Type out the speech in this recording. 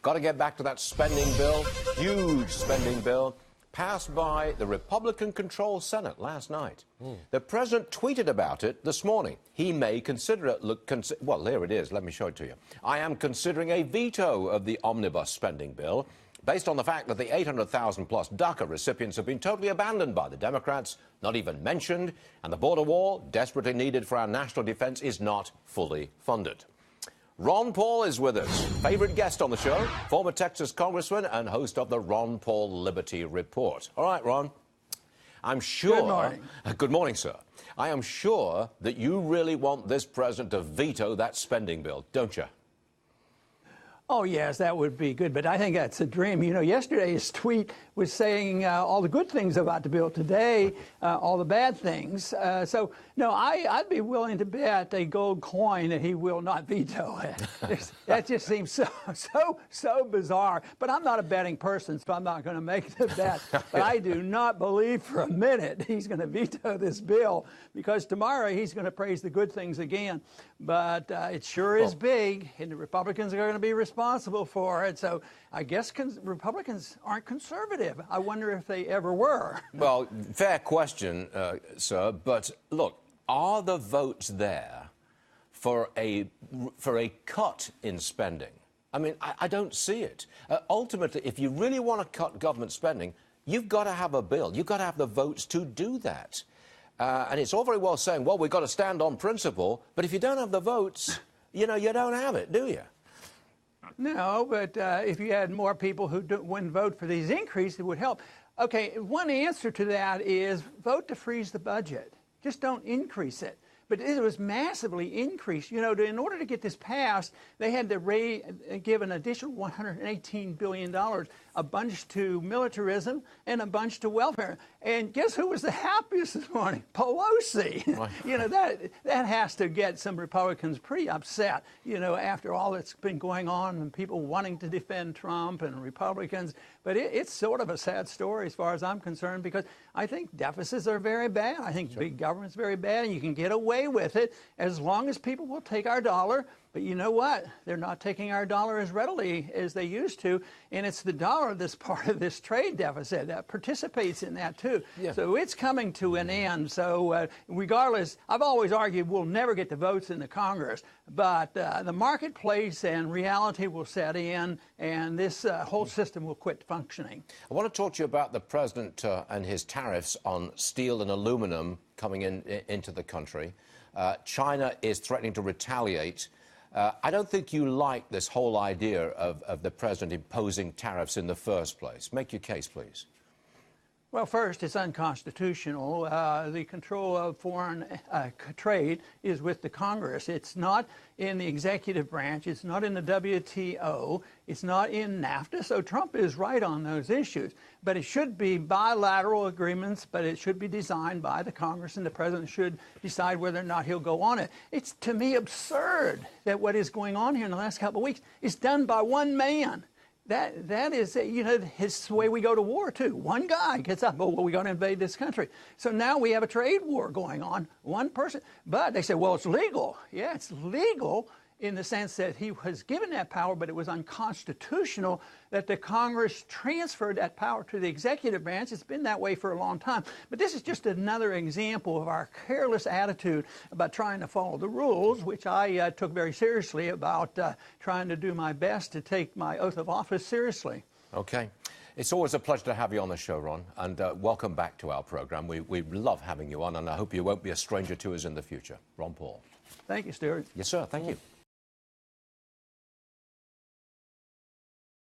Got to get back to that spending bill, huge spending bill, passed by the Republican-controlled Senate last night. The president tweeted about it this morning. He may consider it. Well, here it is. Let me show it to you. I am considering a veto of the omnibus spending bill based on the fact that the 800,000-plus DACA recipients have been totally abandoned by the Democrats, not even mentioned, and the border wall, desperately needed for our national defense, is not fully funded. Ron Paul is with us, favorite guest on the show, former Texas congressman and host of the Ron Paul Liberty Report. All right, Ron, I'm sure... Good morning. Good morning, sir. I am sure that you really want this president to veto that spending bill, don't you? Oh, yes, that would be good, but I think that's a dream. You know, yesterday his tweet was saying all the good things about the bill. Today, all the bad things. So, no, I'd be willing to bet a gold coin that he will not veto it. That just seems so bizarre. But I'm not a betting person, so I'm not going to make the bet. But I do not believe for a minute he's going to veto this bill, because tomorrow he's going to praise the good things again. But it sure is big, and the Republicans are going to be responsible for it. So I guess Republicans aren't conservative. I wonder if they ever were. Well, fair question, sir. But look, are the votes there for a cut in spending? I mean, I don't see it. Ultimately, if you really want to cut government spending, you've got to have a bill. You've got to have the votes to do that. And it's all very well saying, well, we've got to stand on principle. But if you don't have the votes, you know, you don't have it, do you? No, but if you had more people who wouldn't vote for these increases, it would help. Okay, one answer to that is vote to freeze the budget. Just don't increase it. But it was massively increased. You know, in order to get this passed, they had to give an additional $118 billion, a bunch to militarism and a bunch to welfare. And guess who was the happiest this morning? Pelosi. Right. You know, that has to get some Republicans pretty upset, you know, after all that's been going on and people wanting to defend Trump and Republicans. But it's sort of a sad story as far as I'm concerned, because I think deficits are very bad. I think big government's very bad, and you can get away with it as long as people will take our dollar. But you know what? They're not taking our dollar as readily as they used to, and it's the dollar that's part of this trade deficit that participates in that too. Yeah. So it's coming to an end. So regardless, I've always argued we'll never get the votes in the Congress, but the marketplace and reality will set in, and this whole system will quit functioning. I want to talk to you about the president and his tariffs on steel and aluminum coming into the country. China is threatening to retaliate. I don't think you like this whole idea of the president imposing tariffs in the first place. Make your case, please. Well, first, it's unconstitutional. The control of foreign trade is with the Congress. It's not in the executive branch. It's not in the WTO. It's not in NAFTA. So Trump is right on those issues. But it should be bilateral agreements, but it should be designed by the Congress, and the president should decide whether or not he'll go on it. It's, to me, absurd that what is going on here in the last couple of weeks is done by one man. That is, you know, it's the way we go to war, too. One guy gets up, oh, well, we're going to invade this country. So now we have a trade war going on, one person. But they say, well, it's legal. Yeah, it's legal in the sense that he was given that power, but it was unconstitutional that the Congress transferred that power to the executive branch. It's been that way for a long time. But this is just another example of our careless attitude about trying to follow the rules, which I took very seriously, about trying to do my best to take my oath of office seriously. Okay. It's always a pleasure to have you on the show, Ron, and welcome back to our program. We love having you on, and I hope you won't be a stranger to us in the future. Ron Paul. Thank you, Stuart. Yes, sir. Thank you.